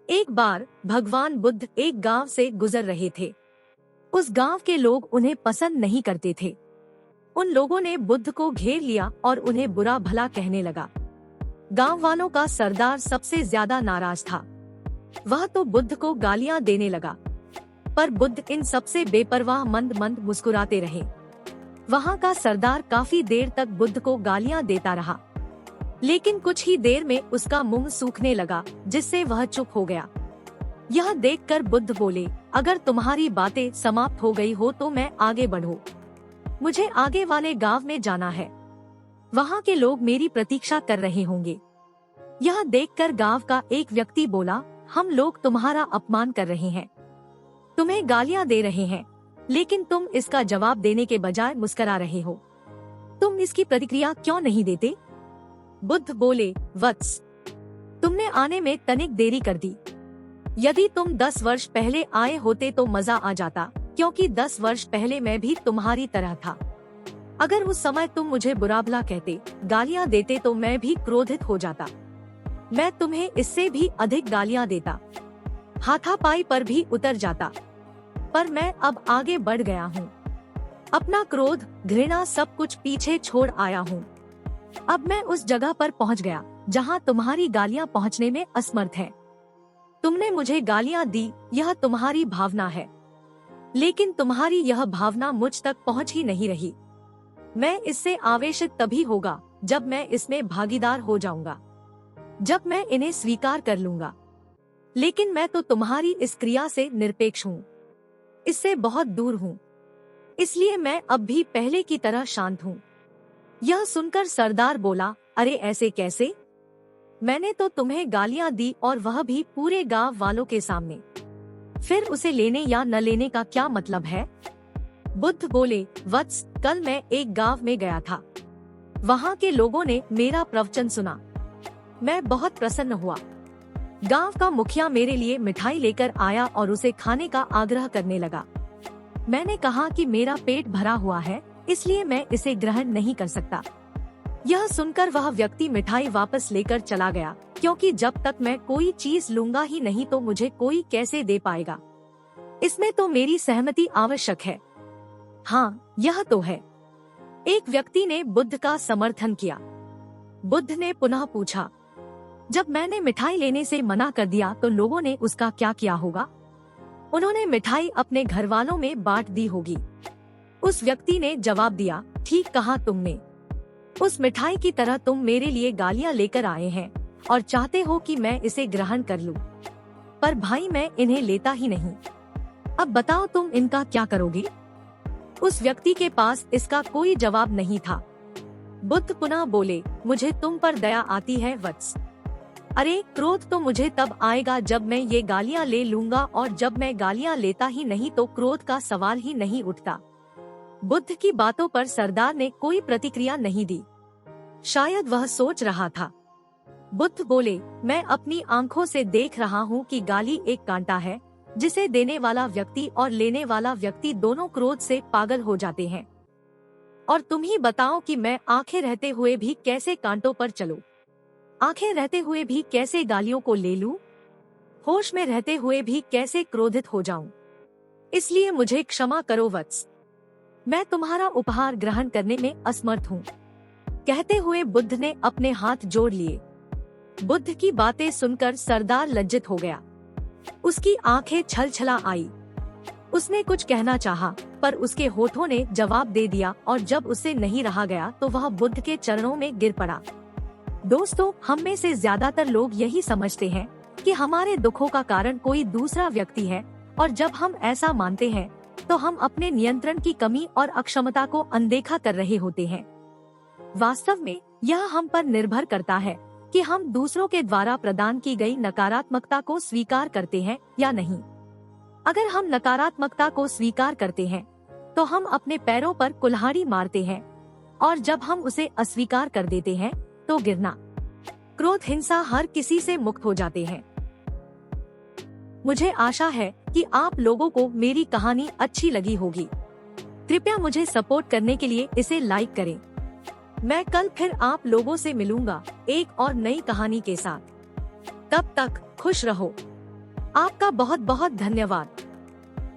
एक बार भगवान बुद्ध एक गांव से गुजर रहे थे। उस गांव के लोग उन्हें पसंद नहीं करते थे। उन लोगों ने बुद्ध को घेर लिया और उन्हें बुरा भला कहने लगा। गांव वालों का सरदार सबसे ज्यादा नाराज था। वह तो बुद्ध को गालियां देने लगा, पर बुद्ध इन सबसे बेपरवाह मंद मंद मुस्कुराते रहे। वहां का सरदार काफी देर तक बुद्ध को गालियां देता रहा, लेकिन कुछ ही देर में उसका मुंह सूखने लगा, जिससे वह चुप हो गया। यह देखकर बुद्ध बोले, अगर तुम्हारी बातें समाप्त हो गई हो तो मैं आगे बढ़ूं। मुझे आगे वाले गांव में जाना है। वहां के लोग मेरी प्रतीक्षा कर रहे होंगे। यह देखकर गांव का एक व्यक्ति बोला, हम लोग तुम्हारा अपमान कर रहे हैं, तुम्हें गालियां दे रहे हैं, लेकिन तुम इसका जवाब देने के बजाय मुस्कुरा रहे हो। तुम इसकी प्रतिक्रिया क्यों नहीं देते? बुद्ध बोले, वत्स, तुमने आने में तनिक देरी कर दी। यदि तुम 10 वर्ष पहले आए होते तो मजा आ जाता, क्योंकि 10 वर्ष पहले मैं भी तुम्हारी तरह था। अगर उस समय तुम मुझे बुरा भला कहते, गालियां देते तो मैं भी क्रोधित हो जाता। मैं तुम्हें इससे भी अधिक गालियां देता, हाथापाई पर भी उतर जाता। पर मैं अब आगे बढ़ गया हूँ। अपना क्रोध, घृणा सब कुछ पीछे छोड़ आया हूँ। अब मैं उस जगह पर पहुँच गया जहाँ तुम्हारी गालियाँ पहुँचने में असमर्थ है। तुमने मुझे गालियाँ दी, यह तुम्हारी भावना है, लेकिन तुम्हारी यह भावना मुझ तक पहुँच ही नहीं रही। मैं इससे आवेशित तभी होगा जब मैं इसमें भागीदार हो जाऊंगा, जब मैं इन्हें स्वीकार कर लूंगा। लेकिन मैं तो तुम्हारी इस क्रिया से निरपेक्ष हूँ, इससे बहुत दूर हूँ। इसलिए मैं अब भी पहले की तरह शांत हूँ। यह सुनकर सरदार बोला, अरे ऐसे कैसे? मैंने तो तुम्हें गालियां दी, और वह भी पूरे गांव वालों के सामने। फिर उसे लेने या न लेने का क्या मतलब है? बुद्ध बोले, वत्स, कल मैं एक गांव में गया था। वहां के लोगों ने मेरा प्रवचन सुना। मैं बहुत प्रसन्न हुआ। गांव का मुखिया मेरे लिए मिठाई लेकर आया और उसे खाने का आग्रह करने लगा। मैंने कहा कि मेरा पेट भरा हुआ है, इसलिए मैं इसे ग्रहण नहीं कर सकता। यह सुनकर वह व्यक्ति मिठाई वापस लेकर चला गया, क्योंकि जब तक मैं कोई चीज लूंगा ही नहीं तो मुझे कोई कैसे दे पाएगा। इसमें तो मेरी सहमति आवश्यक है। हाँ, यह तो है। एक व्यक्ति ने बुद्ध का समर्थन किया। बुद्ध ने पुनः पूछा, जब मैंने मिठाई लेने से मना कर दिया तो लोगों ने उसका क्या किया होगा? उन्होंने मिठाई अपने घर वालों में बांट दी होगी। उस व्यक्ति ने जवाब दिया, ठीक कहा तुमने। उस मिठाई की तरह तुम मेरे लिए गालियां लेकर आए हैं और चाहते हो कि मैं इसे ग्रहण कर लूं। पर भाई, मैं इन्हें लेता ही नहीं। अब बताओ तुम इनका क्या करोगे? उस व्यक्ति के पास इसका कोई जवाब नहीं था। बुद्ध पुनः बोले, मुझे तुम पर दया आती है वत्स। अरे, क्रोध तो मुझे तब आएगा जब मैं ये गालियां ले लूंगा, और जब मैं गालियां लेता ही नहीं तो क्रोध का सवाल ही नहीं उठता। बुद्ध की बातों पर सरदार ने कोई प्रतिक्रिया नहीं दी। शायद वह सोच रहा था। बुद्ध बोले, मैं अपनी आंखों से देख रहा हूँ कि गाली एक कांटा है, जिसे देने वाला व्यक्ति और लेने वाला व्यक्ति दोनों क्रोध से पागल हो जाते हैं। और तुम ही बताओ कि मैं आंखें रहते हुए भी कैसे कांटों पर चलूं? आंखें रहते हुए भी कैसे गालियों को ले लूं? होश में रहते हुए भी कैसे क्रोधित हो जाऊं? इसलिए मुझे क्षमा करो वत्स, मैं तुम्हारा उपहार ग्रहण करने में असमर्थ हूँ। कहते हुए बुद्ध ने अपने हाथ जोड़ लिए। बुद्ध की बातें सुनकर सरदार लज्जित हो गया। उसकी आंखें छलछला आई। उसने कुछ कहना चाहा, पर उसके होठों ने जवाब दे दिया, और जब उससे नहीं रहा गया तो वह बुद्ध के चरणों में गिर पड़ा। दोस्तों, हम में से ज्यादातर लोग यही समझते हैं कि हमारे दुखों का कारण कोई दूसरा व्यक्ति है, और जब हम ऐसा मानते हैं तो हम अपने नियंत्रण की कमी और अक्षमता को अनदेखा कर रहे होते हैं। वास्तव में यह हम पर निर्भर करता है कि हम दूसरों के द्वारा प्रदान की गई नकारात्मकता को स्वीकार करते हैं या नहीं। अगर हम नकारात्मकता को स्वीकार करते हैं तो हम अपने पैरों पर कुल्हाड़ी मारते हैं, और जब हम उसे अस्वीकार कर देते हैं तो गिरना, क्रोध, हिंसा हर किसी से मुक्त हो जाते हैं। मुझे आशा है कि आप लोगों को मेरी कहानी अच्छी लगी होगी। कृपया मुझे सपोर्ट करने के लिए इसे लाइक करें। मैं कल फिर आप लोगों से मिलूंगा एक और नई कहानी के साथ। तब तक खुश रहो। आपका बहुत बहुत धन्यवाद।